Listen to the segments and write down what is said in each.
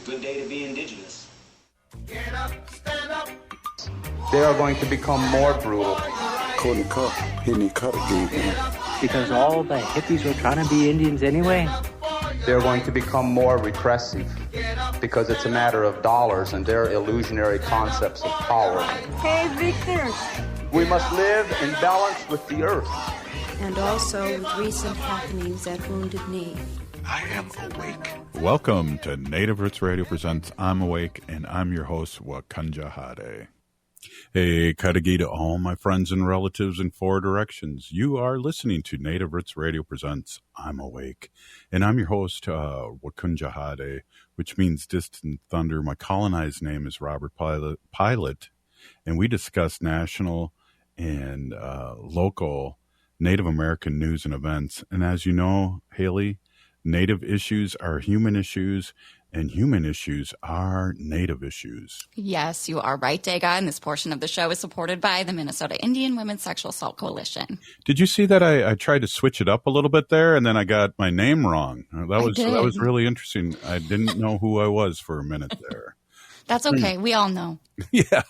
Good day to be indigenous. Get up, stand up. They are going to become more brutal. Cutting the cup, hitting the cup again. Because all the hippies were trying to be Indians anyway. They're going to become more repressive because it's a matter of dollars and their illusionary concepts of power. Hey, Victor. We must live in balance with the earth. And also with recent happenings at Wounded Knee. I am awake. Welcome to Native Roots Radio presents I'm Awake, and I'm your host, Wakanja Hade. Hey, Kadagi to all my friends and relatives in four directions. You are listening to Native Roots Radio presents I'm Awake, and I'm your host, Wakanja Hade, which means distant thunder. My colonized name is Robert Pilot, and we discuss national and local Native American news and events. And as you know, Haley, Native issues are human issues, and human issues are Native issues. Yes, you are right, Daga, and this portion of the show is supported by the Minnesota Indian Women's Sexual Assault Coalition. Did you see that I tried to switch it up a little bit there, and then I got my name wrong? That was really interesting. I didn't know who I was for a minute there. That's okay. We all know. Yeah.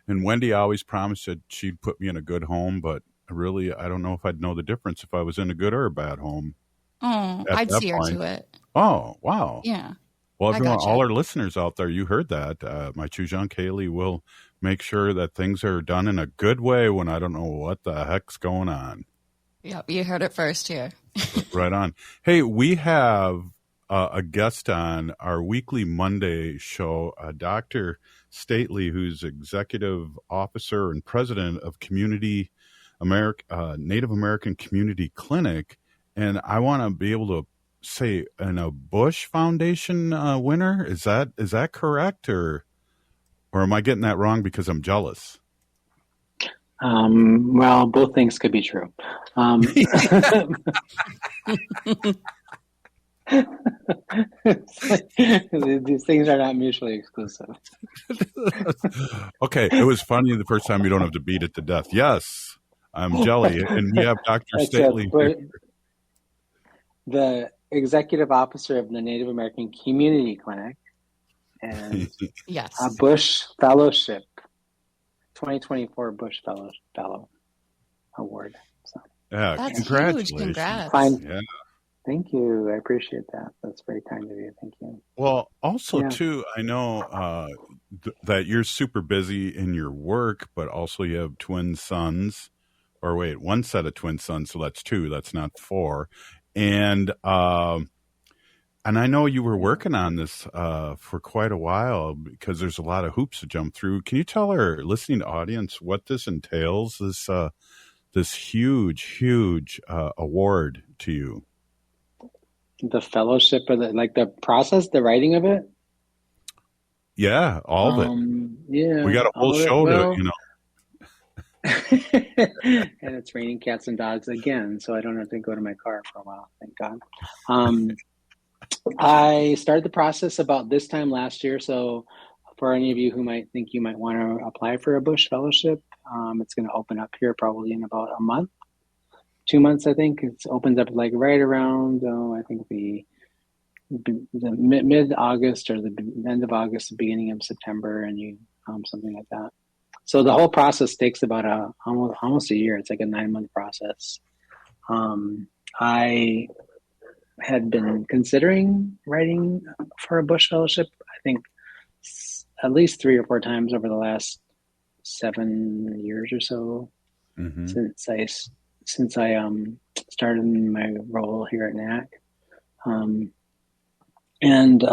And Wendy always promised that she'd put me in a good home, but really, I don't know if I'd know the difference if I was in a good or a bad home. Oh, I'd see her to it. Oh, wow. Yeah. Well, everyone, all our listeners out there, you heard that. My Chujang Kaylee will make sure that things are done in a good way when I don't know what the heck's going on. Yep, you heard it first here. Right on. Hey, we have a guest on our weekly Monday show, Dr. Stately, who's executive officer and president of Native American Community Clinic. And I want to be able to say a Bush Foundation winner. Is that correct, or am I getting that wrong because I'm jealous? Well, both things could be true. These things are not mutually exclusive. Okay, it was funny the first time. You don't have to beat it to death. Yes, I'm jelly, and we have Dr. Stately. The executive officer of the Native American Community Clinic, and yes, a Bush Fellowship, 2024 Bush Fellow Award. So, yeah, that's congratulations. Huge. Congrats. Yeah. Thank you. I appreciate that. That's very kind of you. Thank you. Well, also, too, I know that you're super busy in your work, but also you have twin sons. Or wait, one set of twin sons, so that's two. That's not four. And I know you were working on this for quite a while because there's a lot of hoops to jump through. Can you tell our listening audience what this entails? This huge award to you. The fellowship, or the process, the writing of it. Yeah, all of it. Yeah, we got a whole show to. And it's raining cats and dogs again, so I don't have to go to my car for a while, thank God. I started the process about this time last year, so for any of you who might think you might want to apply for a Bush Fellowship, it's going to open up here probably in about a month, 2 months, I think. It opens up right around, I think the mid-August or the end of August, the beginning of September, and something like that. So the whole process takes about almost a year. It's like a 9-month process. I had been considering writing for a Bush Fellowship, I think at least 3 or 4 times over the last 7 years or so, since I started my role here at NACC. And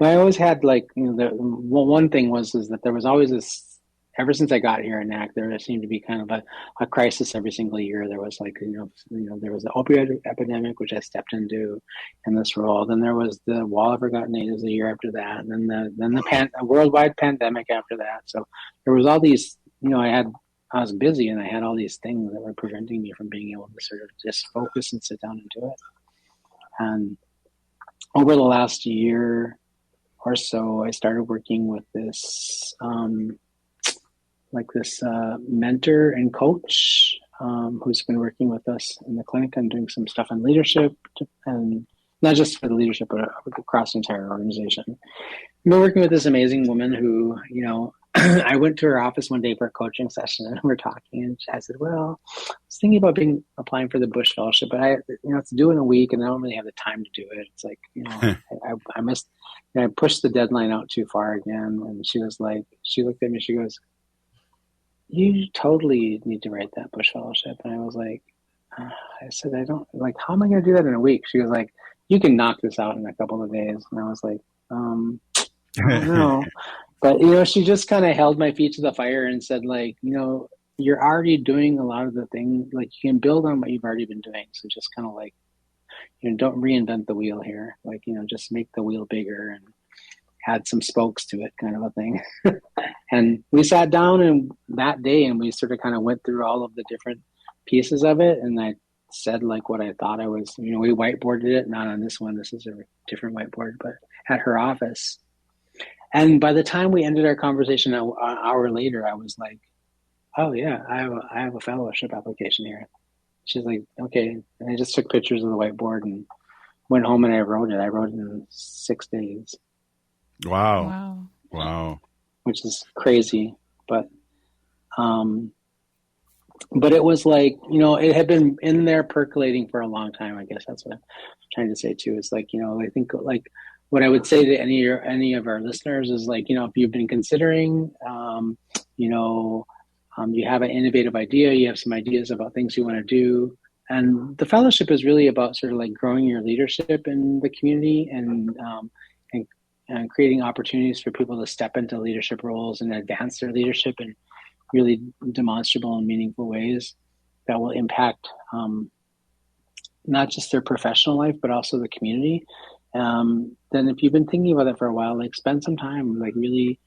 I always had one thing is that there was always this, ever since I got here in NACC, there seemed to be kind of a crisis every single year. There was there was the opioid epidemic, which I stepped into in this role. Then there was the Wall of Forgotten Natives the year after that, and then the worldwide pandemic after that. So there was all these, I was busy and I had all these things that were preventing me from being able to sort of just focus and sit down and do it. And over the last year or so, I started working with this mentor and coach who's been working with us in the clinic and doing some stuff on leadership and not just for the leadership, but across the entire organization. We're working with this amazing woman who, I went to her office one day for a coaching session, and we're talking, and I said, well, I was thinking about applying for the Bush Fellowship, but it's due in a week, and I don't really have the time to do it. It's like, I missed, I pushed the deadline out too far again, and she looked at me, she goes, you totally need to write that Bush Fellowship. And I was like, I said, I don't, like, how am I going to do that in a week? She was like, you can knock this out in a couple of days. And I was like, I don't know. But, she just kind of held my feet to the fire and said, like, you're already doing a lot of the things, like, you can build on what you've already been doing. So just kind of like, don't reinvent the wheel here. Like, just make the wheel bigger and add some spokes to it, kind of a thing. And we sat down that day and we sort of kind of went through all of the different pieces of it. And I said, like, what I thought I was, we whiteboarded it, not on this one. This is a different whiteboard, but at her office. And by the time we ended our conversation an hour later, I was like, oh yeah, I have a fellowship application here. She's like, okay. And I just took pictures of the whiteboard and went home and I wrote it. I wrote it in 6 days. Wow. Which is crazy. But it was like, it had been in there percolating for a long time. I guess that's what I'm trying to say too. Is like, I think like what I would say to any of our listeners is like, if you've been considering, you have an innovative idea, you have some ideas about things you want to do. And the fellowship is really about sort of like growing your leadership in the community and creating opportunities for people to step into leadership roles and advance their leadership in really demonstrable and meaningful ways that will impact not just their professional life, but also the community. Then if you've been thinking about it for a while, like spend some time, like really,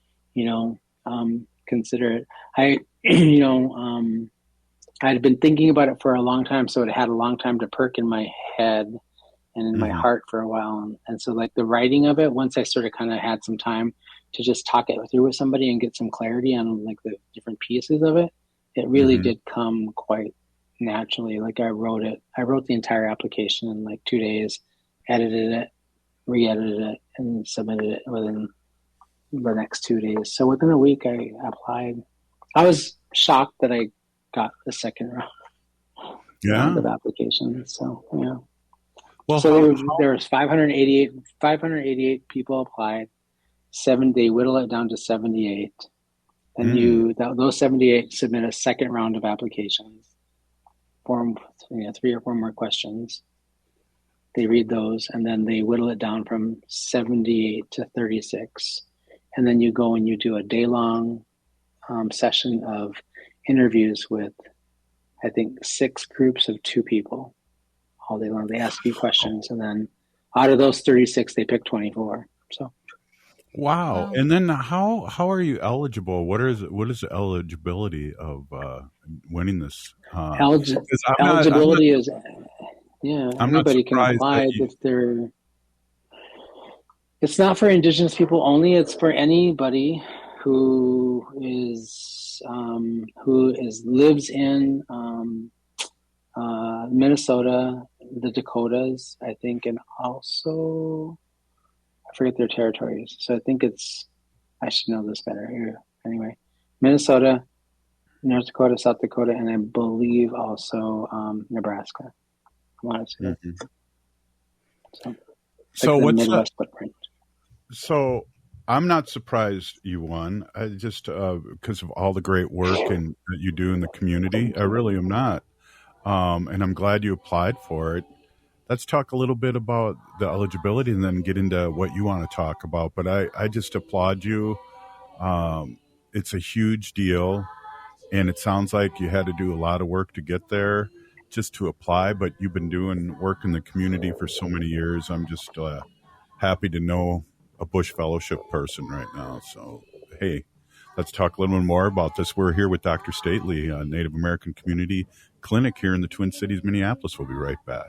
consider it. I had been thinking about it for a long time, so it had a long time to perk in my head and in my heart for a while. And so like the writing of it, once I sort of kind of had some time to just talk it through with somebody and get some clarity on like the different pieces of it, it really did come quite naturally. Like I wrote the entire application in like 2 days, edited it, re-edited it, and submitted it within the next 2 days. So within a week I applied. I was shocked that I got the second round of applications. So yeah. Well, so there was 588 people applied. They whittle it down to 78. And those 78 submit a second round of applications. 3 or 4 more questions. They read those and then they whittle it down from 78 to 36. And then you go and you do a day-long session of interviews with, I think, 6 groups of 2 people all day long. They ask you questions, and then out of those 36, they pick 24. So, wow! And then how are you eligible? What is the eligibility of winning this? Eligibility is anybody can apply if they're. It's not for Indigenous people only. It's for anybody who lives in Minnesota, the Dakotas, I think, and also I forget their territories. So I think I should know this better here. Anyway, Minnesota, North Dakota, South Dakota, and I believe also Nebraska. I want to say that. So what's Midwest footprint? So I'm not surprised you won. I just because of all the great work that you do in the community. I really am not. And I'm glad you applied for it. Let's talk a little bit about the eligibility and then get into what you want to talk about. But I just applaud you. It's a huge deal. And it sounds like you had to do a lot of work to get there just to apply. But you've been doing work in the community for so many years. I'm just happy to know a Bush Fellowship person right now. So, hey, let's talk a little bit more about this. We're here with Dr. Stately, a Native American Community Clinic here in the Twin Cities, Minneapolis. We'll be right back.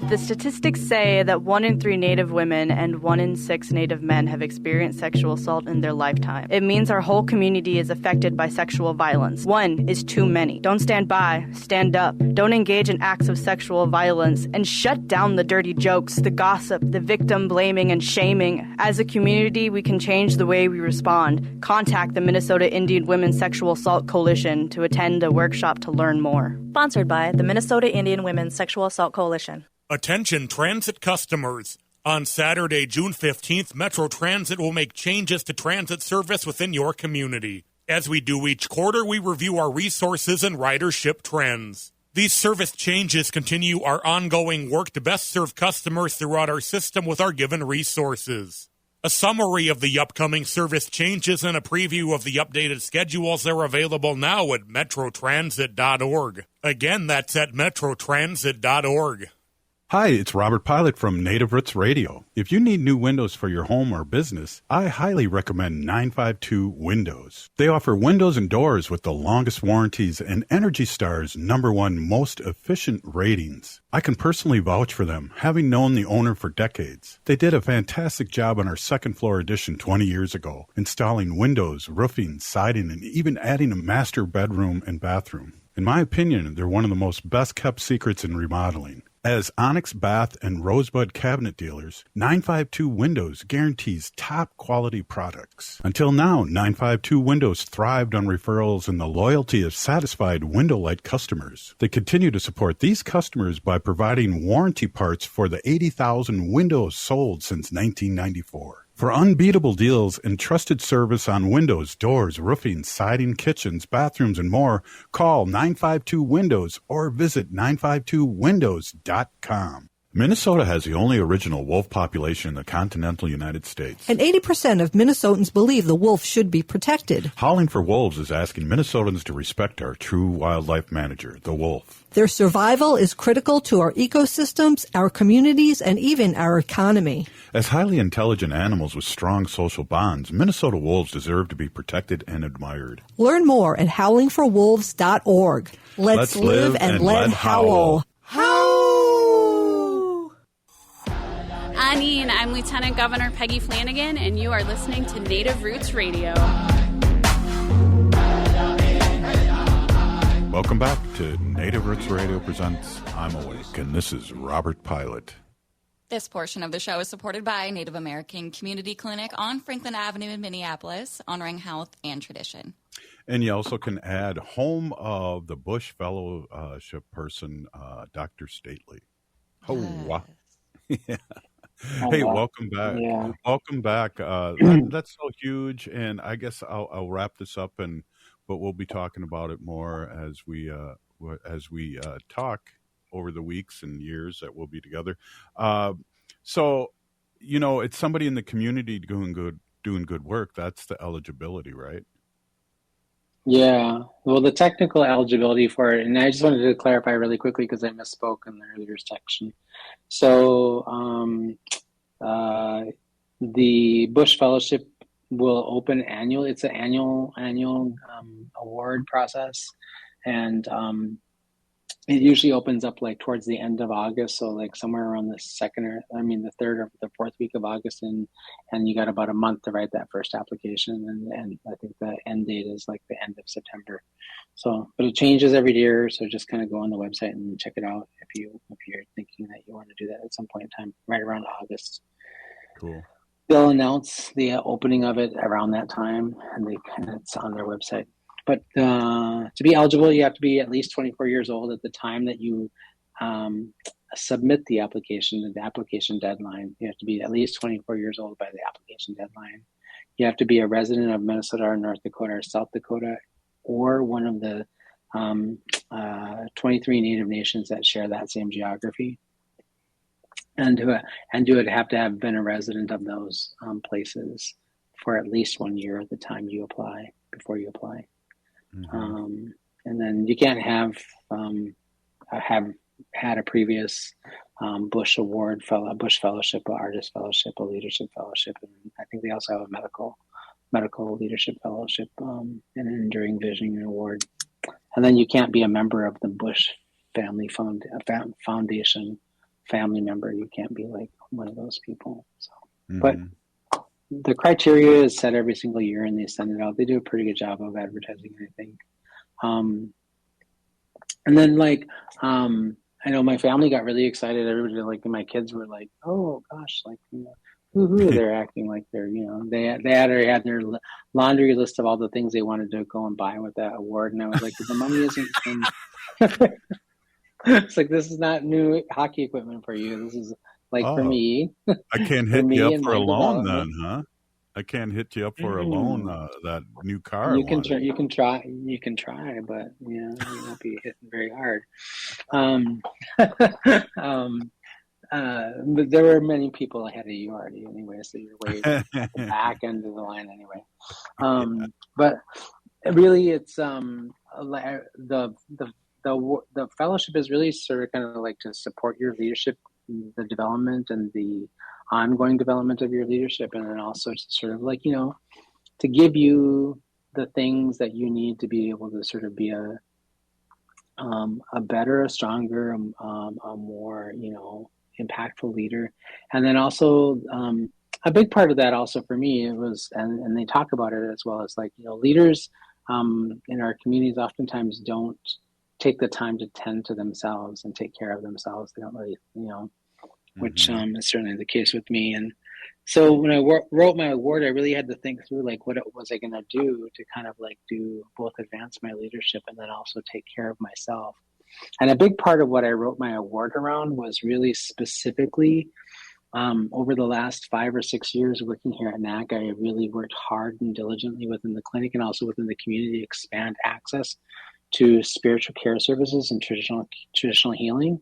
If the statistics say that 1 in 3 Native women and 1 in 6 Native men have experienced sexual assault in their lifetime, it means our whole community is affected by sexual violence. 1 is too many. Don't stand by, stand up. Don't engage in acts of sexual violence, and shut down the dirty jokes, the gossip, the victim blaming and shaming. As a community, we can change the way we respond. Contact the Minnesota Indian Women's Sexual Assault Coalition to attend a workshop to learn more. Sponsored by the Minnesota Indian Women's Sexual Assault Coalition. Attention transit customers. On Saturday, June 15th, Metro Transit will make changes to transit service within your community. As we do each quarter, we review our resources and ridership trends. These service changes continue our ongoing work to best serve customers throughout our system with our given resources. A summary of the upcoming service changes and a preview of the updated schedules are available now at metrotransit.org. Again, that's at metrotransit.org. Hi, it's Robert Pilot from Native Roots Radio. If you need new windows for your home or business, I highly recommend 952 Windows. They offer windows and doors with the longest warranties and Energy Star's #1 most efficient ratings. I can personally vouch for them, having known the owner for decades. They did a fantastic job on our second floor addition 20 years ago, installing windows, roofing, siding, and even adding a master bedroom and bathroom. In my opinion, they're one of the most best-kept secrets in remodeling. As Onyx Bath and Rosebud cabinet dealers, 952 Windows guarantees top-quality products. Until now, 952 Windows thrived on referrals and the loyalty of satisfied Window-Light customers. They continue to support these customers by providing warranty parts for the 80,000 windows sold since 1994. For unbeatable deals and trusted service on windows, doors, roofing, siding, kitchens, bathrooms, and more, call 952 Windows or visit 952windows.com. Minnesota has the only original wolf population in the continental United States. And 80% of Minnesotans believe the wolf should be protected. Howling for Wolves is asking Minnesotans to respect our true wildlife manager, the wolf. Their survival is critical to our ecosystems, our communities, and even our economy. As highly intelligent animals with strong social bonds, Minnesota wolves deserve to be protected and admired. Learn more at howlingforwolves.org. Let's live and let howl. Anine, I'm Lieutenant Governor Peggy Flanagan, and you are listening to Native Roots Radio. Welcome back to Native Roots Radio presents I'm Awake, and this is Robert Pilot. This portion of the show is supported by Native American Community Clinic on Franklin Avenue in Minneapolis, honoring health and tradition. And you also can add home of the Bush Fellowship person, Dr. Stately. Oh, wow. Yeah. Hey, welcome back. Yeah. Welcome back. That's so huge, and I guess I'll wrap this up, but we'll be talking about it more as we talk over the weeks and years that we'll be together. So, it's somebody in the community doing good work. That's the eligibility, right? Yeah. Well, the technical eligibility for it, and I just wanted to clarify really quickly because I misspoke in the earlier section. So the Bush Fellowship will open annually. It's an annual award process, and it usually opens up like towards the end of August. So like somewhere around the third or the fourth week of August, and you got about a month to write that first application, and I think the end date is like the end of September. So, but it changes every year. So just kind of go on the website and check it out if you're thinking that you want to do that at some point in time, right around August. Cool. They'll announce the opening of it around that time, and it's on their website. But to be eligible, you have to be at least 24 years old at the time that you submit the application deadline. You have to be at least 24 years old by the application deadline. You have to be a resident of Minnesota or North Dakota or South Dakota, or one of the 23 Native nations that share that same geography. And you would have to have been a resident of those places for at least 1 year at the time you apply, before you apply. Mm-hmm. And then you can't have had a previous Bush Award, Bush Fellowship, a Artist Fellowship, a Leadership Fellowship, and I think they also have a medical Leadership Fellowship, and an Enduring Vision Award. And then you can't be a member of the Bush Family Foundation family member. You can't be like one of those people. So, Mm-hmm. but the criteria is set every single year, and they send it out. They do a pretty good job of advertising, I think. And then like, I know my family got really excited. Everybody, like my kids were like, "Oh gosh, like, you know, woohoo!" They're acting like they're, you know, they already had their laundry list of all the things they wanted to go and buy with that award, and I was like, "The money isn't." It's like, this is not new hockey equipment for you. This is like for me. I can't for hit me you up and for a my loan then, development. huh? I can't hit you up for a loan. That new car. You can try, but yeah, you won't be hitting very hard. But there were many people ahead of you already anyway, so you're way at the back end of the line anyway. But really, it's the fellowship is really sort of kind of like to support your leadership, the development and the ongoing development of your leadership, and then also to sort of like, you know, to give you the things that you need to be able to sort of be a better, a stronger, a more, you know, impactful leader. And then also a big part of that also for me, it was, and they talk about it as well, as like, you know, leaders in our communities oftentimes don't take the time to tend to themselves and take care of themselves. They don't really, you know, which is certainly the case with me. And so when I wrote my award, I really had to think through like what was I going to do to kind of like do both advance my leadership and then also take care of myself. And a big part of what I wrote my award around was really specifically over the last 5 or 6 years working here at NACC, I really worked hard and diligently within the clinic and also within the community to expand access to spiritual care services and traditional healing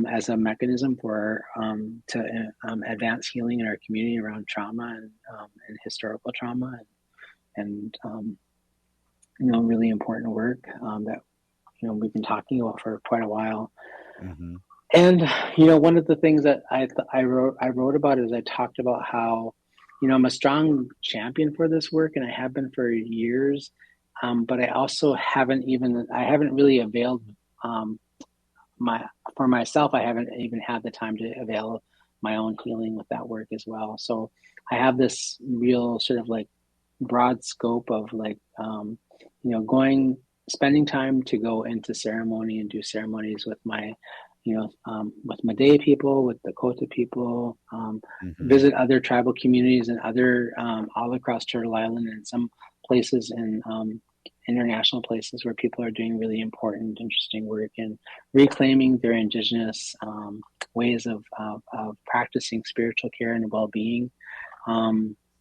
as a mechanism for to advance healing in our community around trauma and historical trauma and you know, really important work that, you know, we've been talking about for quite a while. Mm-hmm. And, you know, one of the things that I wrote about is I talked about how, you know, I'm a strong champion for this work and I have been for years, but I also haven't really availed for myself. I haven't even had the time to avail my own healing with that work as well. So I have this real sort of like broad scope of like, you know, spending time to go into ceremony and do ceremonies with my, you know, with Madea people, with Dakota people, visit other tribal communities and other all across Turtle Island and some places in international places where people are doing really important, interesting work and reclaiming their indigenous ways of practicing spiritual care and well-being.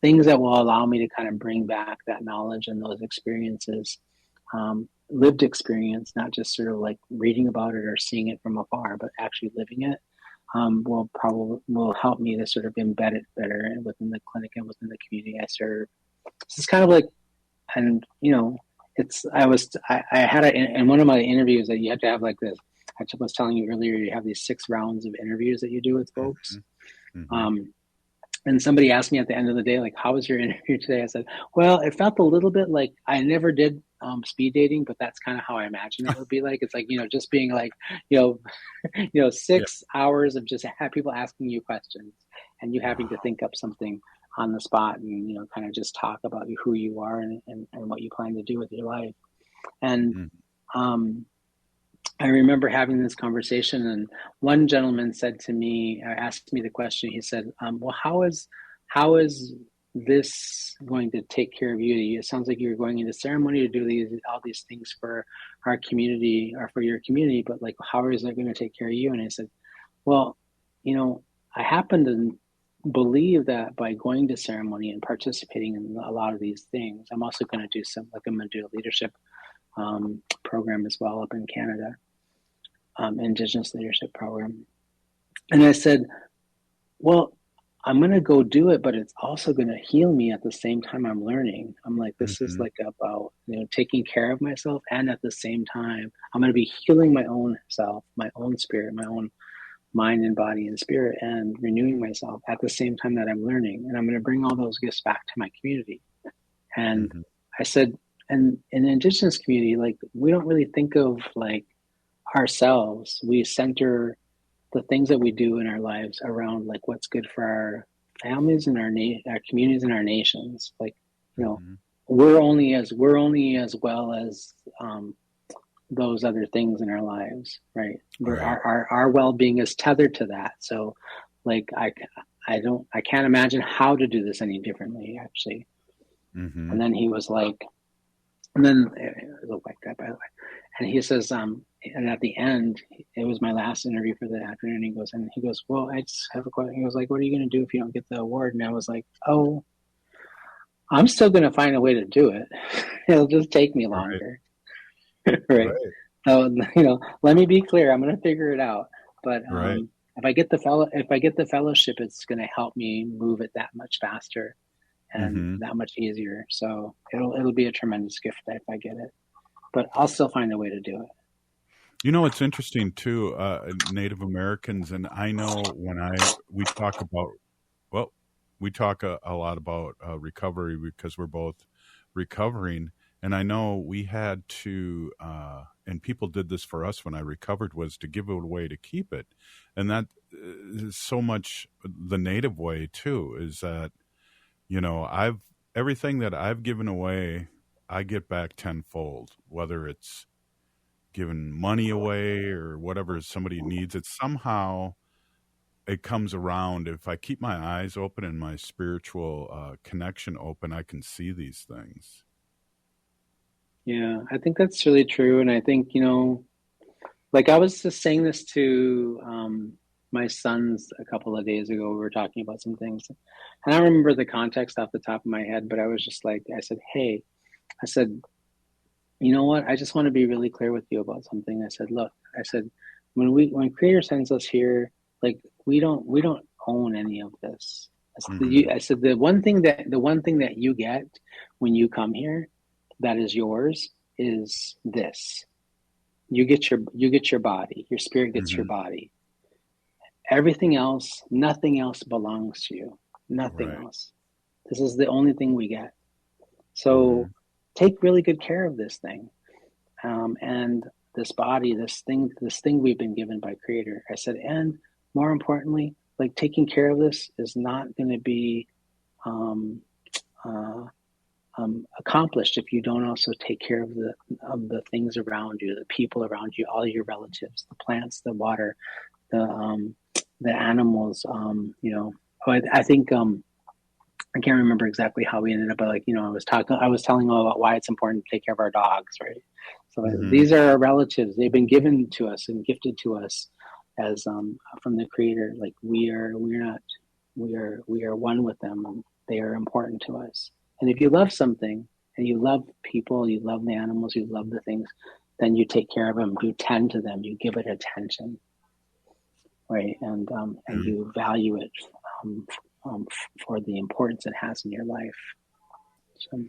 Things that will allow me to kind of bring back that knowledge and those experiences, lived experience, not just sort of like reading about it or seeing it from afar, but actually living it, will help me to sort of embed it better within the clinic and within the community I serve. So it's kind of like, and you know, I had in one of my interviews that you have to have like this. I was telling you earlier, you have these 6 rounds of interviews that you do with folks. And somebody asked me at the end of the day, like, how was your interview today? I said, well, it felt a little bit like I never did speed dating, but that's kind of how I imagine it would be like. It's like, you know, just being like, you know, 6 hours of just people asking you questions and you having to think up something on the spot and, you know, kind of just talk about who you are and what you plan to do with your life. And I remember having this conversation, and one gentleman said to me, asked me the question, he said, well, how is this going to take care of you? It sounds like you're going into ceremony to do all these things for our community or for your community, but like, how is that going to take care of you? And I said, well, you know, I happen to believe that by going to ceremony and participating in a lot of these things, I'm also going to do I'm going to do a leadership program as well up in Canada, Indigenous leadership program. And I said, well, I'm going to go do it, but it's also going to heal me at the same time I'm learning. I'm like, this is like about, you know, taking care of myself. And at the same time, I'm going to be healing my own self, my own spirit, my own mind and body and spirit, and renewing myself at the same time that I'm learning. And I'm going to bring all those gifts back to my community. And I said, and in the Indigenous community, like, we don't really think of like ourselves. We center the things that we do in our lives around like what's good for our families and our communities and our nations. Like, you know, we're only as well as those other things in our lives, right? Our well-being is tethered to that. So, like, I can't imagine how to do this any differently, actually. And then he was like, and then it was a white guy, by the way. And he says, and at the end, it was my last interview for the afternoon. He goes, well, I just have a question. He was like, what are you going to do if you don't get the award? And I was like, oh, I'm still going to find a way to do it. It'll just take me longer. Right. So, you know, let me be clear. I'm going to figure it out. But if I get the fellowship, it's going to help me move it that much faster and that much easier. So it'll be a tremendous gift if I get it. But I'll still find a way to do it. You know, it's interesting too, Native Americans, and I know when we talk a lot about recovery because we're both recovering, and I know we had to, and people did this for us when I recovered, was to give it away to keep it, and that is so much the Native way too. Is that, you know, everything that I've given away, I get back tenfold, whether it's giving money away or whatever somebody needs. It somehow it comes around. If I keep my eyes open and my spiritual connection open, I can see these things. Yeah, I think that's really true. And I think, you know, like I was just saying this to my sons a couple of days ago. We were talking about some things, and I don't remember the context off the top of my head, but I was just like, I said, you know what? I just want to be really clear with you about something. I said, look, when Creator sends us here, like we don't own any of this. I said the one thing that you get when you come here that is yours is this. You get your body. Your spirit gets your body. Everything else, nothing else belongs to you. Nothing else. This is the only thing we get. So take really good care of this thing. And this body, this thing we've been given by Creator. I said, and more importantly, like taking care of this is not going to be accomplished if you don't also take care of the things around you, the people around you, all your relatives, the plants, the water, the animals. You know, I think I can't remember exactly how we ended up, but like, you know, I was telling them about why it's important to take care of our dogs, right? So these are our relatives. They've been given to us and gifted to us as from the Creator. Like we are one with them. And they are important to us. And if you love something and you love people, you love the animals, you love the things, then you take care of them, you tend to them, you give it attention, right? And you value it for the importance it has in your life. So.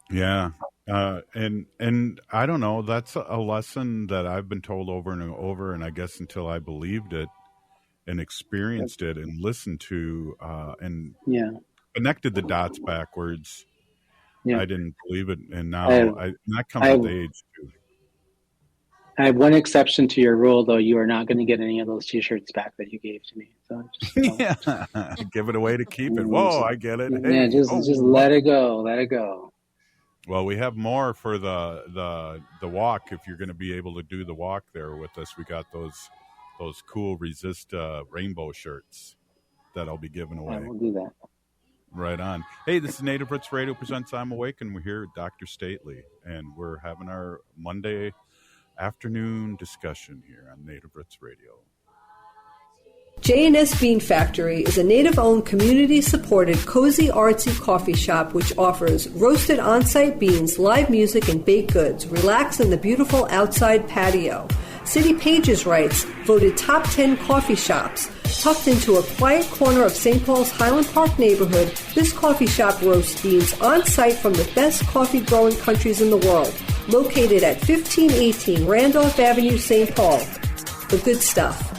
Yeah. And I don't know, that's a lesson that I've been told over and over, and I guess until I believed it and experienced it and listened to and connected the dots backwards. I didn't believe it, and now that comes with age too. I have one exception to your rule, though. You are not going to get any of those T-shirts back that you gave to me. So just, give it away to keep it. Whoa, I get it. Hey, yeah, just let it go. Let it go. Well, we have more for the walk. If you're going to be able to do the walk there with us, we got those cool Resist rainbow shirts that I'll be giving away. Yeah, we'll do that. Right on. Hey, this is Native Roots Radio presents I'm Awake, and we're here with Dr. Stately, and we're having our Monday afternoon discussion here on Native Roots Radio. J&S Bean Factory is a native-owned, community-supported, cozy, artsy coffee shop which offers roasted on-site beans, live music, and baked goods. Relax in the beautiful outside patio. City Pages writes, voted top 10 coffee shops. Tucked into a quiet corner of St. Paul's Highland Park neighborhood, this coffee shop roasts beans on-site from the best coffee-growing countries in the world. Located at 1518 Randolph Avenue, St. Paul. The good stuff.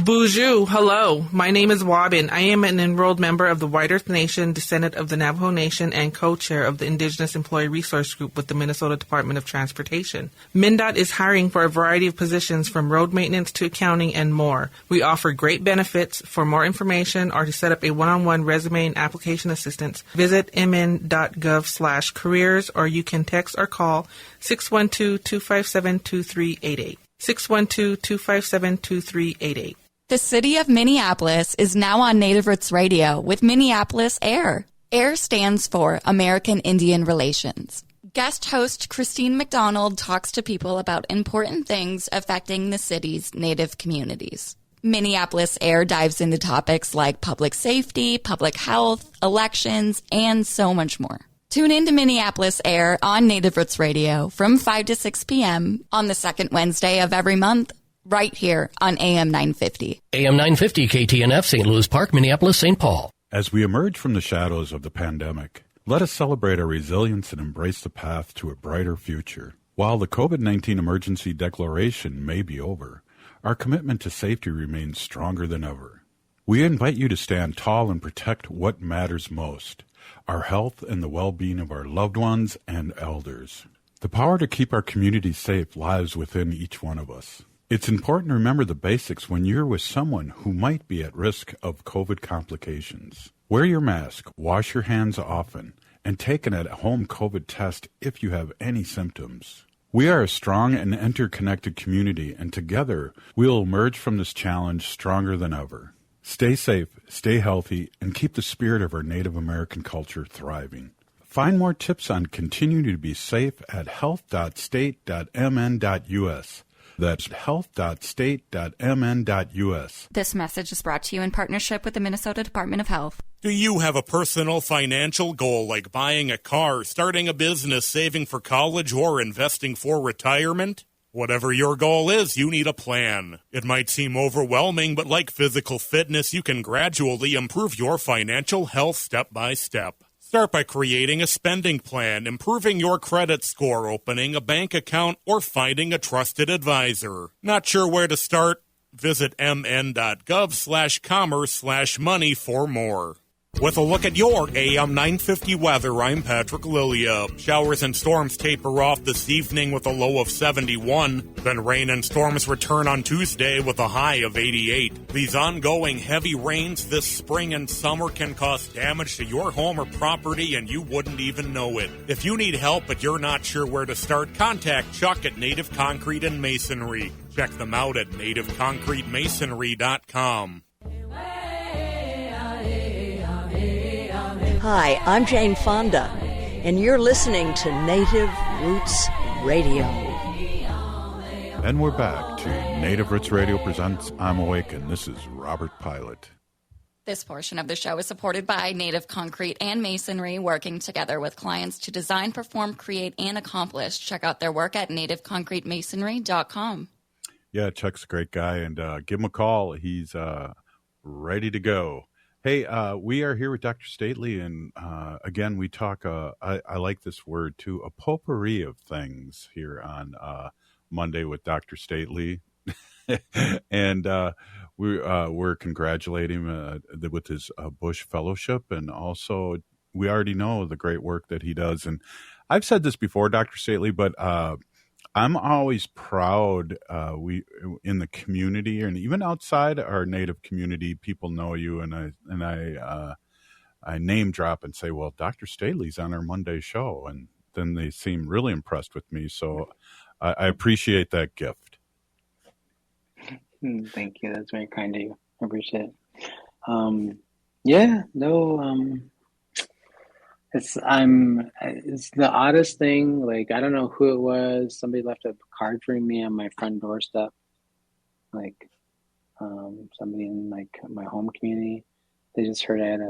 Bonjour, hello. My name is Wabin. I am an enrolled member of the White Earth Nation, descendant of the Navajo Nation, and co-chair of the Indigenous Employee Resource Group with the Minnesota Department of Transportation. MnDOT is hiring for a variety of positions from road maintenance to accounting and more. We offer great benefits. For more information or to set up a one-on-one resume and application assistance, visit mn.gov/careers, or you can text or call 612-257-2388. 612-257-2388. The city of Minneapolis is now on Native Roots Radio with Minneapolis AIR. AIR stands for American Indian Relations. Guest host Christine McDonald talks to people about important things affecting the city's Native communities. Minneapolis AIR dives into topics like public safety, public health, elections, and so much more. Tune in to Minneapolis AIR on Native Roots Radio from 5 to 6 p.m. on the second Wednesday of every month, right here on AM 950. AM 950 KTNF, St. Louis Park, Minneapolis, St. Paul. As we emerge from the shadows of the pandemic, let us celebrate our resilience and embrace the path to a brighter future. While the COVID-19 emergency declaration may be over, our commitment to safety remains stronger than ever. We invite you to stand tall and protect what matters most, our health and the well-being of our loved ones and elders. The power to keep our community safe lies within each one of us. It's important to remember the basics when you're with someone who might be at risk of COVID complications. Wear your mask, wash your hands often, and take an at-home COVID test if you have any symptoms. We are a strong and interconnected community, and together we'll emerge from this challenge stronger than ever. Stay safe, stay healthy, and keep the spirit of our Native American culture thriving. Find more tips on continuing to be safe at health.state.mn.us. That's health.state.mn.us. This message is brought to you in partnership with the Minnesota Department of Health. Do you have a personal financial goal like buying a car, starting a business, saving for college, or investing for retirement? Whatever your goal is, you need a plan. It might seem overwhelming, but like physical fitness, you can gradually improve your financial health step by step. Start by creating a spending plan, improving your credit score, opening a bank account, or finding a trusted advisor. Not sure where to start? Visit mn.gov/commerce/money for more. With a look at your AM 950 weather, I'm Patrick Lilia. Showers and storms taper off this evening with a low of 71. Then rain and storms return on Tuesday with a high of 88. These ongoing heavy rains this spring and summer can cause damage to your home or property, and you wouldn't even know it. If you need help but you're not sure where to start, contact Chuck at Native Concrete and Masonry. Check them out at nativeconcretemasonry.com. Hi, I'm Jane Fonda, and you're listening to Native Roots Radio. And we're back to Native Roots Radio presents I'm Awake, and this is Robert Pilot. This portion of the show is supported by Native Concrete and Masonry, working together with clients to design, perform, create, and accomplish. Check out their work at nativeconcretemasonry.com. Yeah, Chuck's a great guy, and give him a call. He's ready to go. Hey, we are here with Dr. Stately, and again, we talk, I like this word too, a potpourri of things here on Monday with Dr. Stately. And we're congratulating him with his Bush Fellowship, and also we already know the great work that he does. And I've said this before, Dr. Stately, but I'm always proud we in the community, and even outside our Native community, people know you, and I name drop and say, well, Dr. Stately's on our Monday show, and then they seem really impressed with me. So I appreciate that gift. Thank you. That's very kind of you. I appreciate it. It's the oddest thing. Like, I don't know who it was. Somebody left a card for me on my front doorstep. Like, somebody in like my home community. They just heard I had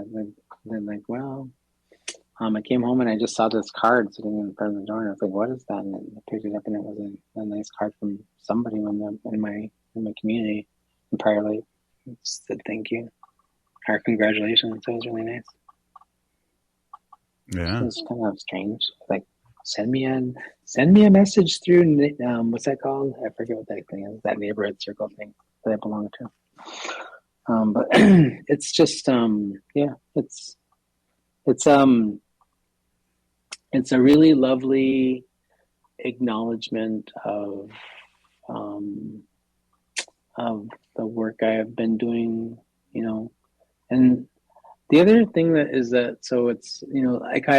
I came home and I just saw this card sitting in front of the door, and I was like, "What is that?" And I picked it up, and it was a nice card from somebody in my community. And Prior said thank you, or congratulations. It was really nice. Yeah, it's kind of strange. Like send me a message through what's that called? I forget what that thing is. That neighborhood circle thing that I belong to. But it's just it's a really lovely acknowledgement of the work I have been doing, and the other thing so it's, like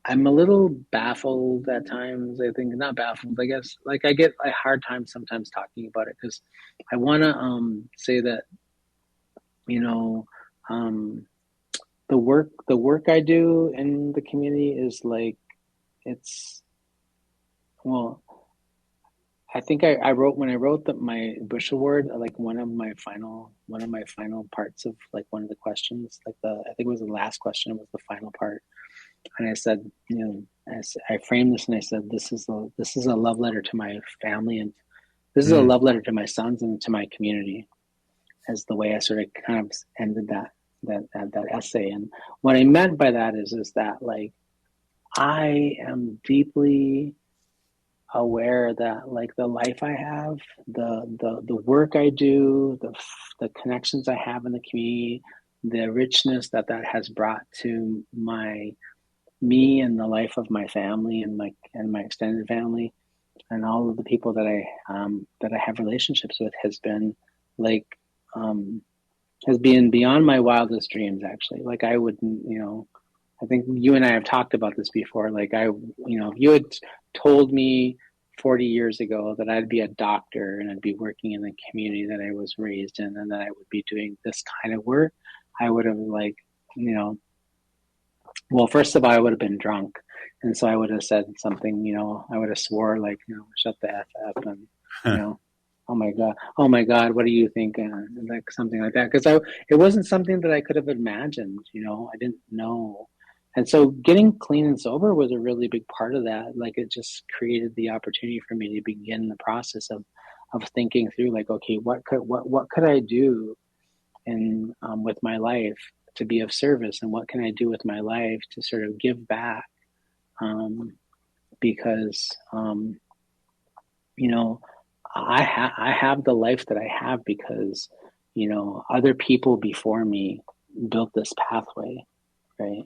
I'm a little baffled at times. I think not baffled, I guess. Like I get a hard time sometimes talking about it because I want to say that, the work I do in the community is like, I think I wrote when I wrote my Bush Award, like one of my final parts of like one of the questions, like I think it was the last question was the final part. And I said, I framed this and I said, this is a love letter to my family, and this is a love letter to my sons and to my community, as the way I sort of kind of ended that essay. And what I meant by that is that like, I am deeply aware that like the life I have, the work I do, the connections I have in the community, the richness that has brought to me and the life of my family and my extended family and all of the people that I have relationships with has been beyond my wildest dreams, actually. Like I wouldn't, I think you and I have talked about this before. Like if you had told me 40 years ago that I'd be a doctor and I'd be working in the community that I was raised in and that I would be doing this kind of work, I would have well, first of all, I would have been drunk. And so I would have said something, I would have swore like, shut the F up and, oh my God, what do you think? Like something like that. Because it wasn't something that I could have imagined, I didn't know. And so getting clean and sober was a really big part of that. Like it just created the opportunity for me to begin the process of thinking through like, okay, what could I do with my life to be of service, and what can I do with my life to sort of give back? Because I have the life that I have because other people before me built this pathway, right?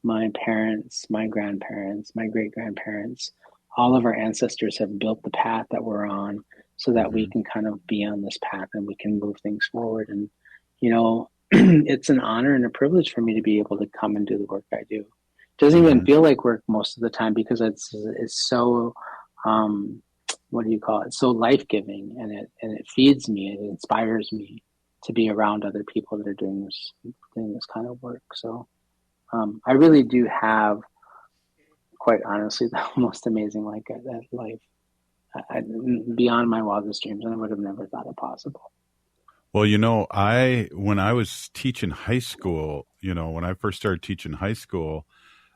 My parents, my grandparents, my great-grandparents, all of our ancestors have built the path that we're on so that we can kind of be on this path and we can move things forward. And, it's an honor and a privilege for me to be able to come and do the work I do. It doesn't even feel like work most of the time because it's so, what do you call it? So life-giving, and it feeds me, it inspires me to be around other people that are doing this kind of work. So, I really do have, quite honestly, the most amazing life. Beyond my wildest dreams, and I would have never thought it possible. Well, when I was teaching high school, when I first started teaching high school,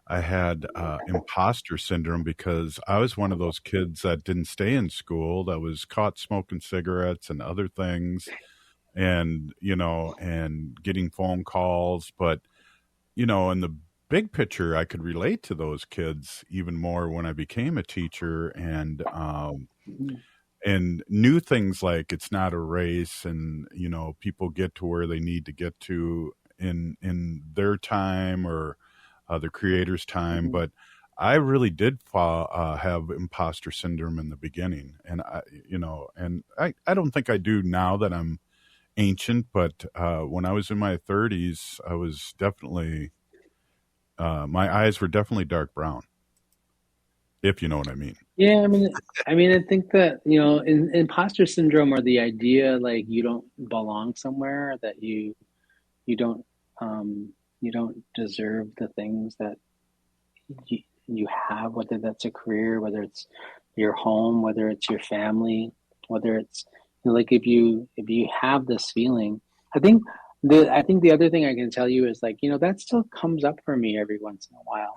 I had imposter syndrome because I was one of those kids that didn't stay in school, that was caught smoking cigarettes and other things, and getting phone calls. But, in the big picture, I could relate to those kids even more when I became a teacher and knew things like it's not a race, and people get to where they need to get to in their time or the creator's time. But I really did have imposter syndrome in the beginning, and I don't think I do now that I'm ancient, but when I was in my 30s, I was definitely my eyes were definitely dark brown, if you know what I mean. Yeah, I think that, imposter syndrome, or the idea like you don't belong somewhere, that you don't deserve the things that you have, whether that's a career, whether it's your home, whether it's your family, whether it's like if you have this feeling. I think the other thing I can tell you is like, that still comes up for me every once in a while.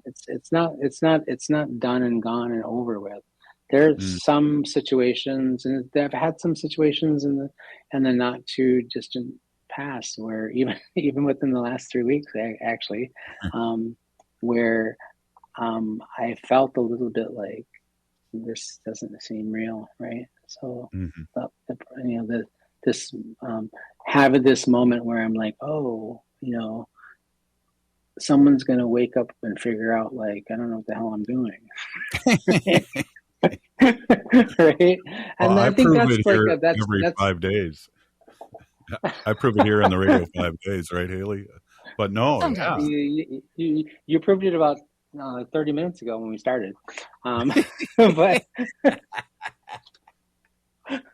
It's not done and gone and over with. There's some situations, and I've had some situations in the not too distant past where even within the last 3 weeks, actually, where I felt a little bit like this doesn't seem real, right? So, this having this moment where I'm like, oh, someone's going to wake up and figure out, like, I don't know what the hell I'm doing. Right? And Well, I think that's it like here that's every 5 days. I prove it here on the radio 5 days, right, Haley? But no, sometimes. You proved it about 30 minutes ago when we started. But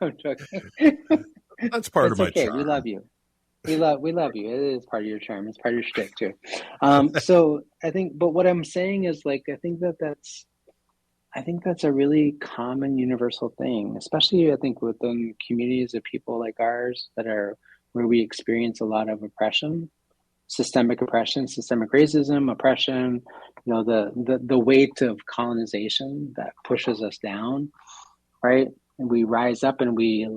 I'm joking. That's part of my okay. charm. We love you. We love you. It is part of your charm. It's part of your shtick too. So I think, but what I'm saying is, like, I think that's a really common universal thing, especially I think within communities of people like ours where we experience a lot of oppression, systemic racism, oppression, the weight of colonization that pushes us down, right? And we rise up and we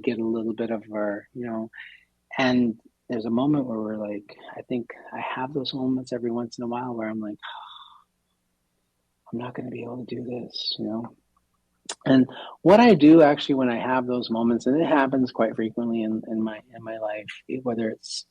get a little bit of our, and there's a moment where we're like, I think I have those moments every once in a while where I'm like, I'm not going to be able to do this, And what I do actually when I have those moments, and it happens quite frequently in my life, whether it's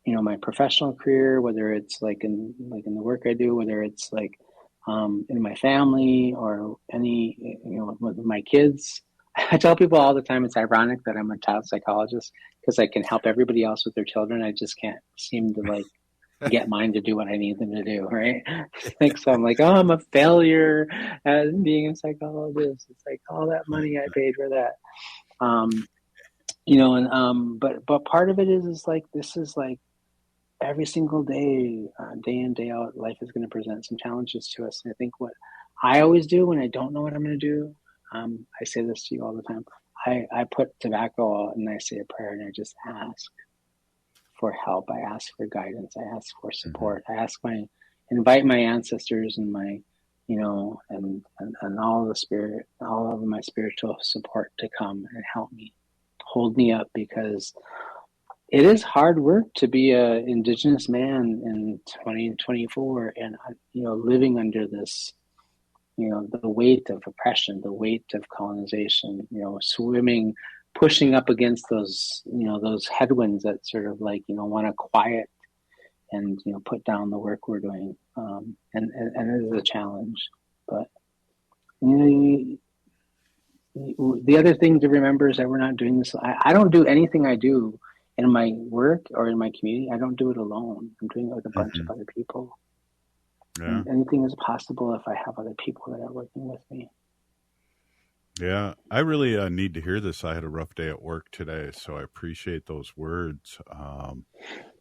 my professional career, whether it's like in the work I do, whether it's like in my family or any with my kids. I tell people all the time it's ironic that I'm a child psychologist because I can help everybody else with their children. I just can't seem to get mine to do what I need them to do, right? So I'm like, oh, I'm a failure at being a psychologist. It's like all that money I paid for that. But part of it is like, this is like every single day, day in, day out, life is going to present some challenges to us. And I think what I always do when I don't know what I'm going to do, I say this to you all the time. I put tobacco out and I say a prayer and I just ask for help. I ask for guidance. I ask for support. I invite my ancestors and my, and all of my spiritual support to come and help me, hold me up, because it is hard work to be an Indigenous man in 2024 and, living under this, the weight of oppression, the weight of colonization, pushing up against those, those headwinds that sort of want to quiet and, put down the work we're doing. And it is a challenge, but, the other thing to remember is that we're not doing this. I don't do anything I do in my work or in my community. I don't do it alone. I'm doing it with a bunch of other people. Yeah. And anything is possible if I have other people that are working with me. Yeah, I really need to hear this. I had a rough day at work today, so I appreciate those words,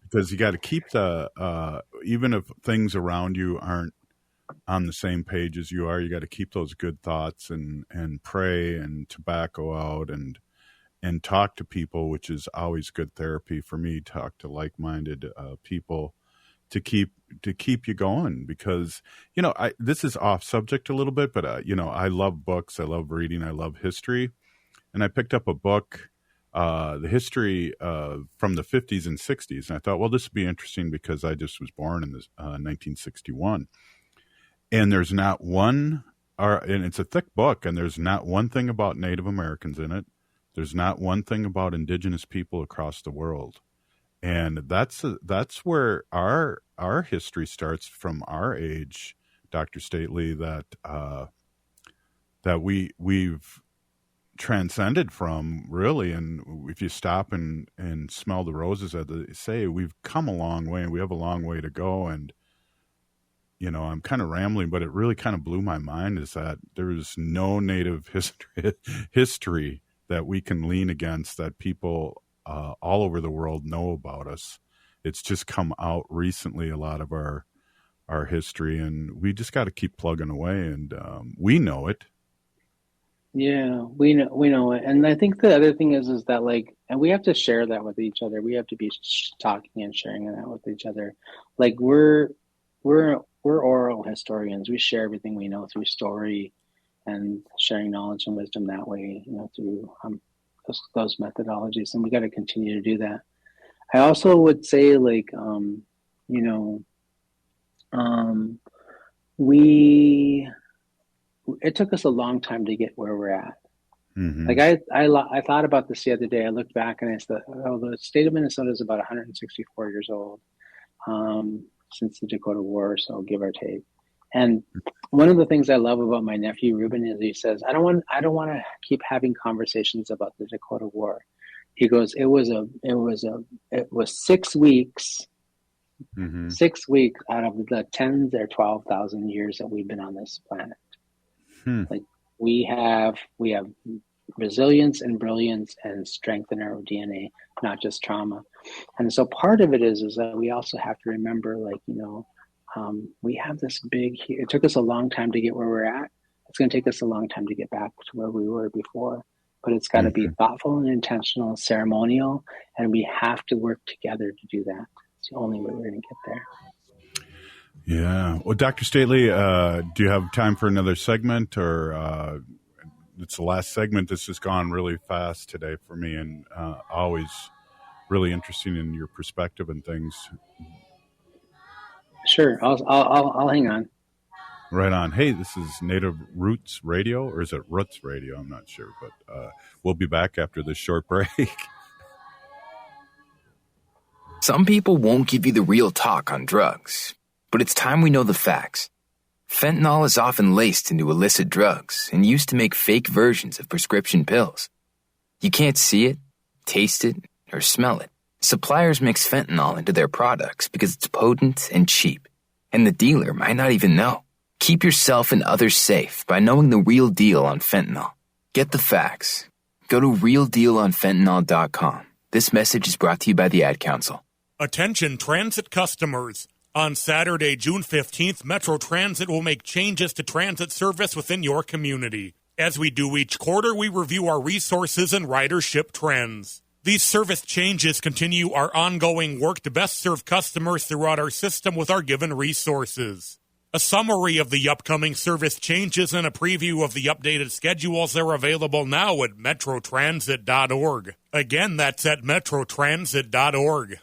because you got to keep even if things around you aren't on the same page as you are, you got to keep those good thoughts and pray and tobacco out and talk to people, which is always good therapy for me. Talk to like-minded people to keep you going, because this is off subject a little bit, but I love books, I love reading, I love history, and I picked up a book, the history from the 50s and 60s, and I thought, well, this would be interesting because I just was born in 1961, and there's not one, and it's a thick book, and there's not one thing about Native Americans in it. There's not one thing about Indigenous people across the world. And that's where our history starts, from our age, Dr. Stately, that we've transcended from, really. And if you stop and smell the roses, as they say, we've come a long way, and we have a long way to go. And I'm kind of rambling, but it really kind of blew my mind, is that there's no Native history that we can lean against, that people all over the world know about us. It's just come out recently, a lot of our history, and we just got to keep plugging away, and we know it. Yeah, we know it. And I think the other thing is that and we have to share that with each other. We have to be talking and sharing that with each other. Like we're oral historians. We share everything we know through story and sharing knowledge and wisdom that way, through those methodologies, and we got to continue to do that. I also would say it took us a long time to get where we're at. Mm-hmm. Like I thought about this the other day. I looked back and I said, oh, the state of Minnesota is about 164 years old since the Dakota War, so give or take. And one of the things I love about my nephew Ruben is he says, I don't want to keep having conversations about the Dakota War. He goes, it was 6 weeks, 6 weeks out of the 10,000 or 12,000 years that we've been on this planet. Like we have resilience and brilliance and strength in our DNA, not just trauma. And so part of it is that we also have to remember, like, we have this it took us a long time to get where we're at. It's going to take us a long time to get back to where we were before, but it's got to be thoughtful and intentional, ceremonial, and we have to work together to do that. It's the only way we're going to get there. Yeah. Well, Dr. Stately, do you have time for another segment, or it's the last segment? This has gone really fast today for me, and always really interesting in your perspective and things. Sure. I'll hang on. Right on. Hey, this is Native Roots Radio, or is it Roots Radio? I'm not sure, but we'll be back after this short break. Some people won't give you the real talk on drugs, but it's time we know the facts. Fentanyl is often laced into illicit drugs and used to make fake versions of prescription pills. You can't see it, taste it, or smell it. Suppliers mix fentanyl into their products because it's potent and cheap, and the dealer might not even know. Keep yourself and others safe by knowing the real deal on fentanyl. Get the facts. Go to realdealonfentanyl.com. This message is brought to you by the Ad Council. Attention transit customers. On Saturday, June 15th, Metro Transit will make changes to transit service within your community. As we do each quarter, we review our resources and ridership trends. These service changes continue our ongoing work to best serve customers throughout our system with our given resources. A summary of the upcoming service changes and a preview of the updated schedules are available now at metrotransit.org. Again, that's at metrotransit.org.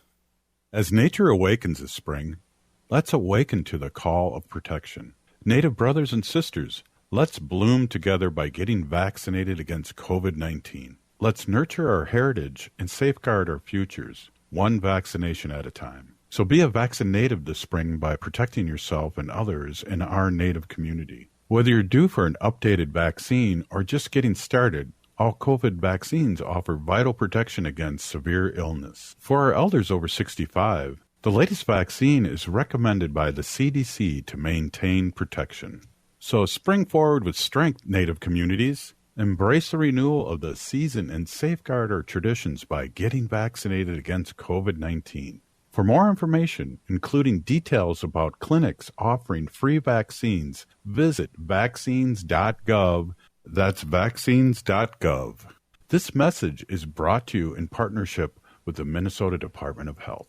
As nature awakens this spring, let's awaken to the call of protection. Native brothers and sisters, let's bloom together by getting vaccinated against COVID-19. Let's nurture our heritage and safeguard our futures, one vaccination at a time. So be a vaccinative this spring by protecting yourself and others in our Native community. Whether you're due for an updated vaccine or just getting started, all COVID vaccines offer vital protection against severe illness. For our elders over 65, the latest vaccine is recommended by the CDC to maintain protection. So spring forward with strength, Native communities. Embrace the renewal of the season and safeguard our traditions by getting vaccinated against COVID-19. For more information, including details about clinics offering free vaccines, visit vaccines.gov. That's vaccines.gov. This message is brought to you in partnership with the Minnesota Department of Health.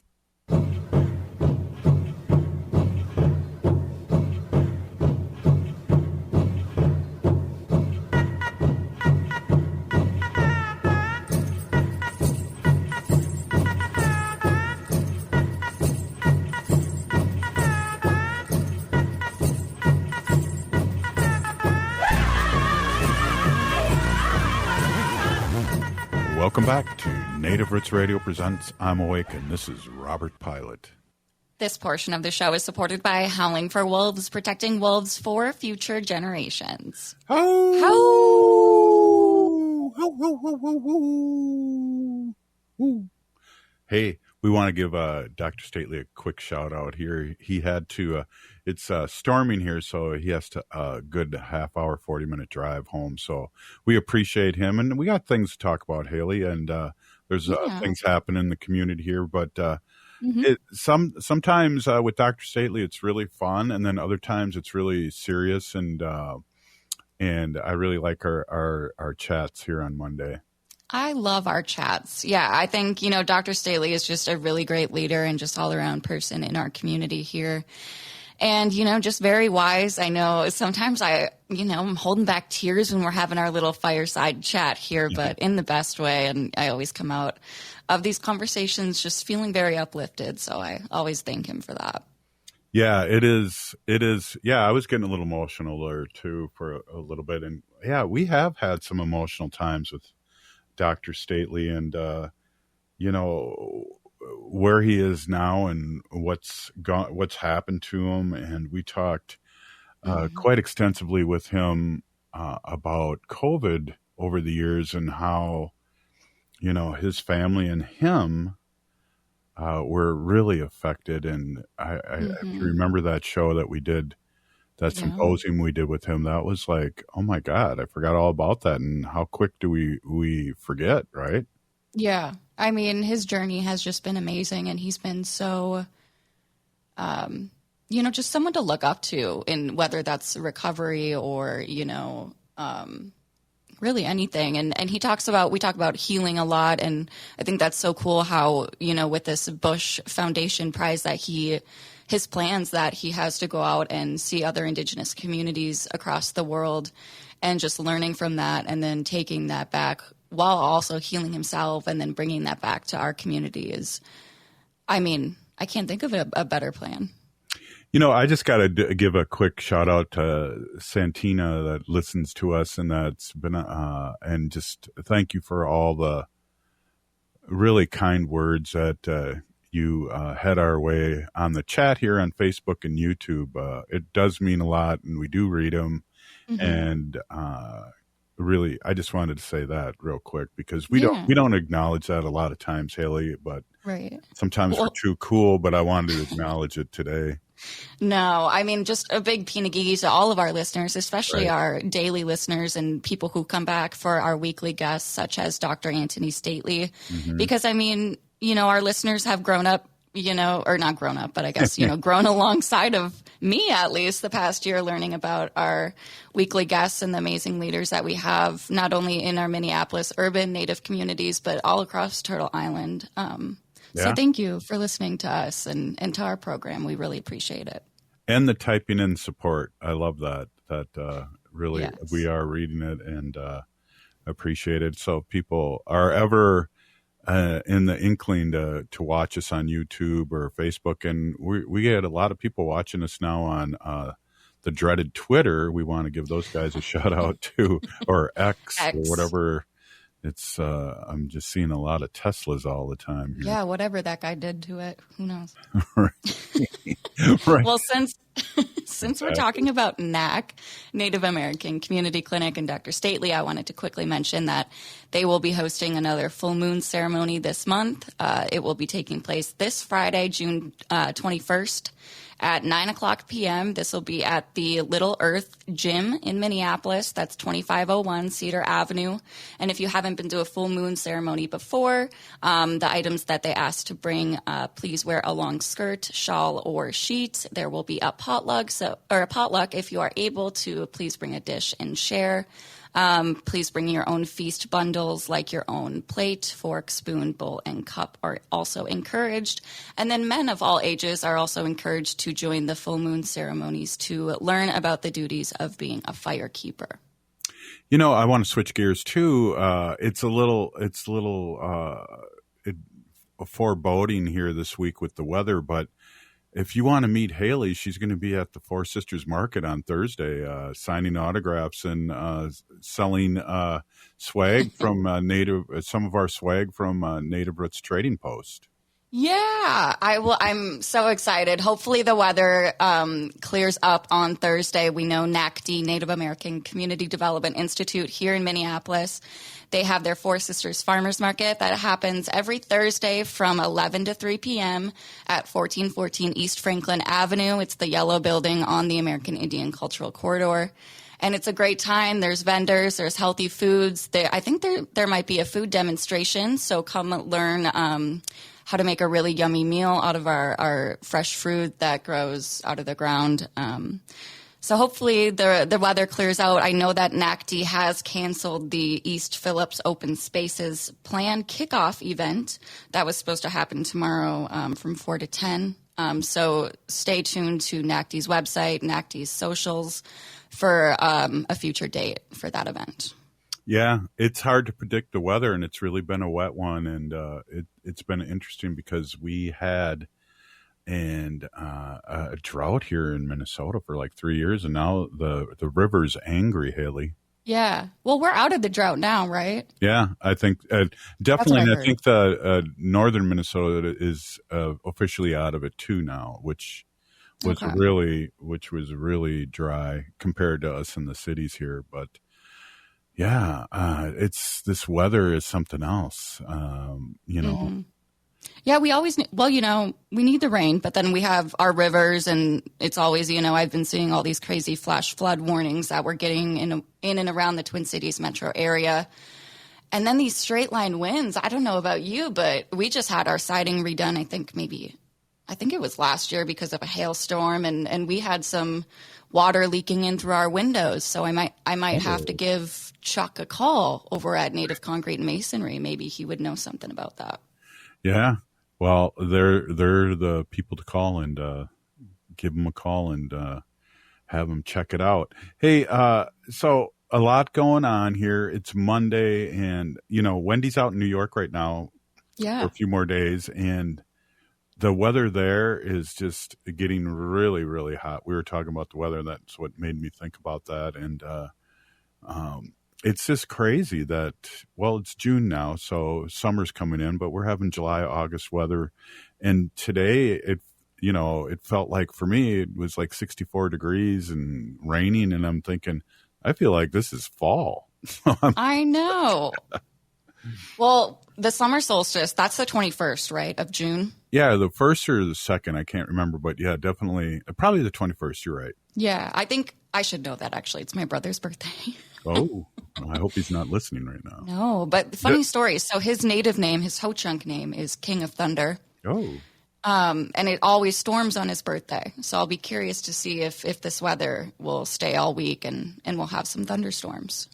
Welcome back to Native Roots Radio presents I'm Awake, and this is Robert Pilot. This portion of the show is supported by Howling for Wolves, protecting wolves for future generations. Ho! Ho! Ho, ho, ho, ho, ho. Hey, we want to give Dr. Stately a quick shout out here. He had to, it's storming here, so he has to good half hour, 40-minute drive home. So we appreciate him. And we got things to talk about, Haley, and there's things happening in the community here. But sometimes with Dr. Stately, it's really fun. And then other times it's really serious. And I really like our chats here on Monday. I love our chats. Yeah, I think, Dr. Staley is just a really great leader and just all-around person in our community here. And, just very wise. I know sometimes I'm holding back tears when we're having our little fireside chat here, but in the best way. And I always come out of these conversations just feeling very uplifted. So I always thank him for that. Yeah, it is. It is. Yeah, I was getting a little emotional there too for a little bit. And yeah, we have had some emotional times with Dr. Stately, and, you know, where he is now and what's happened to him. And we talked quite extensively with him about COVID over the years and how, you know, his family and him were really affected. And if you remember that show that we did, that symposium we did with him, that was like, oh my God, I forgot all about that. And how quick do we forget, right? Yeah. I mean, his journey has just been amazing, and he's been so, you know, just someone to look up to, in whether that's recovery or, you know, really anything. And we talk about healing a lot. And I think that's so cool how, you know, with this Bush Foundation prize that his plans that he has to go out and see other Indigenous communities across the world and just learning from that and then taking that back while also healing himself and then bringing that back to our community is, I mean, I can't think of a better plan. You know, I just got to give a quick shout out to Santina that listens to us, and that's been, and just thank you for all the really kind words that you had our way on the chat here on Facebook and YouTube. It does mean a lot, and we do read them. And really, I just wanted to say that real quick because we don't acknowledge that a lot of times, Haley, but sometimes we're too cool, but I wanted to acknowledge it today. No, I mean, just a big pinagigi to all of our listeners, especially our daily listeners and people who come back for our weekly guests, such as Dr. Antony Stately, because, I mean, you know, our listeners have grown up, you know, or not grown up, but I guess, you know, grown alongside of me, at least the past year, learning about our weekly guests and the amazing leaders that we have, not only in our Minneapolis urban Native communities, but all across Turtle Island. So thank you for listening to us and to our program. We really appreciate it. And the typing in support. I love that. That really, we are reading it and appreciate it. So if people are ever in the inkling to watch us on YouTube or Facebook, and we get a lot of people watching us now on the dreaded Twitter. We want to give those guys a shout out too, or X or whatever. It's I'm just seeing a lot of Teslas all the time here. Yeah, whatever that guy did to it, who knows? Right. Well, since we're talking about NACC, Native American Community Clinic, and Dr. Stately, I wanted to quickly mention that they will be hosting another full moon ceremony this month. It will be taking place this Friday, June 21st. At 9:00 p.m., this will be at the Little Earth Gym in Minneapolis. That's 2501 Cedar Avenue. And if you haven't been to a full moon ceremony before, the items that they ask to bring, please wear a long skirt, shawl, or sheet. There will be a potluck. If you are able to, please bring a dish and share. Please bring your own feast bundles, like your own plate, fork, spoon, bowl, and cup are also encouraged. And then men of all ages are also encouraged to join the full moon ceremonies to learn about the duties of being a fire keeper. You know, I want to switch gears too. It's a little foreboding here this week with the weather, but if you want to meet Haley, she's going to be at the Four Sisters Market on Thursday, signing autographs and selling swag from some of our swag from Native Roots Trading Post. Yeah, I'm so excited. Hopefully the weather clears up on Thursday. We know NACD, Native American Community Development Institute here in Minneapolis. They have their Four Sisters Farmers Market that happens every Thursday from 11 to 3 p.m. at 1414 East Franklin Avenue. It's the yellow building on the American Indian Cultural Corridor. And it's a great time. There's vendors. There's healthy foods. I think there might be a food demonstration, so come learn how to make a really yummy meal out of our fresh fruit that grows out of the ground. So hopefully the weather clears out. I know that NACD has canceled the East Phillips Open Spaces planned kickoff event that was supposed to happen tomorrow from 4 to 10. So stay tuned to NACD's website, NACD's socials for a future date for that event. Yeah, it's hard to predict the weather, and it's really been a wet one, and it's been interesting because we had and a drought here in Minnesota for like 3 years, and now the river's angry, Haley. Yeah. Well, we're out of the drought now, right? Yeah, I think definitely. And I heard. think the northern Minnesota is officially out of it too now, which was really dry compared to us in the cities here. But yeah, it's this weather is something else. You know. Mm-hmm. Yeah, we always we need the rain, but then we have our rivers, and it's always, I've been seeing all these crazy flash flood warnings that we're getting in and around the Twin Cities metro area. And then these straight line winds. I don't know about you, but we just had our siding redone, I think it was last year because of a hailstorm, and we had some water leaking in through our windows. So I might have to give Chuck a call over at Native Concrete and Masonry. Maybe he would know something about that. Yeah, well, they're the people to call, and give them a call and have them check it out. Hey, so a lot going on here. It's Monday, and Wendy's out in New York right now for a few more days, and the weather there is just getting really, really hot. We were talking about the weather. That's what made me think about that, and it's just crazy that, it's June now, so summer's coming in, but we're having July, August weather. And today it felt like, for me, it was like 64 degrees and raining. And I'm thinking, I feel like this is fall. I know. Well, the summer solstice, that's the 21st, right, of June? Yeah, the 1st or the 2nd, I can't remember. But yeah, definitely, probably the 21st, you're right. Yeah, I think I should know that, actually. It's my brother's birthday. Oh, I hope he's not listening right now. No, but funny story. So his native name, his Ho-Chunk name, is King of Thunder. Oh. And it always storms on his birthday. So I'll be curious to see if this weather will stay all week and we'll have some thunderstorms.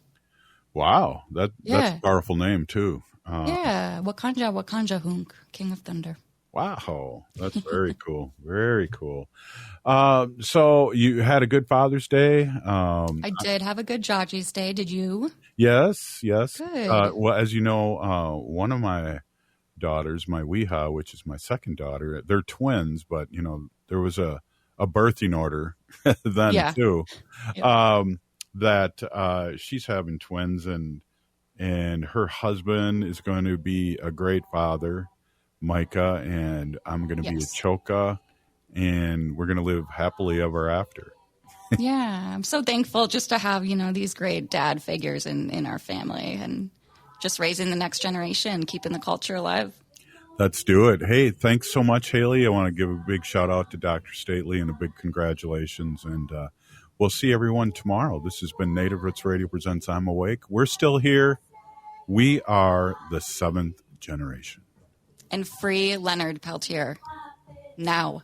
Wow. That's a powerful name, too. Wakanja Hunk, King of Thunder. Wow. That's very cool. Very cool. So you had a good Father's Day? I did have a good Jaji's Day. Did you? Yes. Good. Well, as you know, one of my daughters, my Weeha, which is my second daughter, they're twins, but, there was a birthing order then, too, that she's having twins, and her husband is going to be a great father, Micah, and I'm going to be a Choka, and we're going to live happily ever after. Yeah, I'm so thankful just to have, these great dad figures in our family, and just raising the next generation, keeping the culture alive. Let's do it. Hey, thanks so much, Haley. I want to give a big shout out to Dr. Stately and a big congratulations, and we'll see everyone tomorrow. This has been Native Roots Radio Presents I'm Awake. We're still here. We are the 7th generation. And free Leonard Peltier. Now.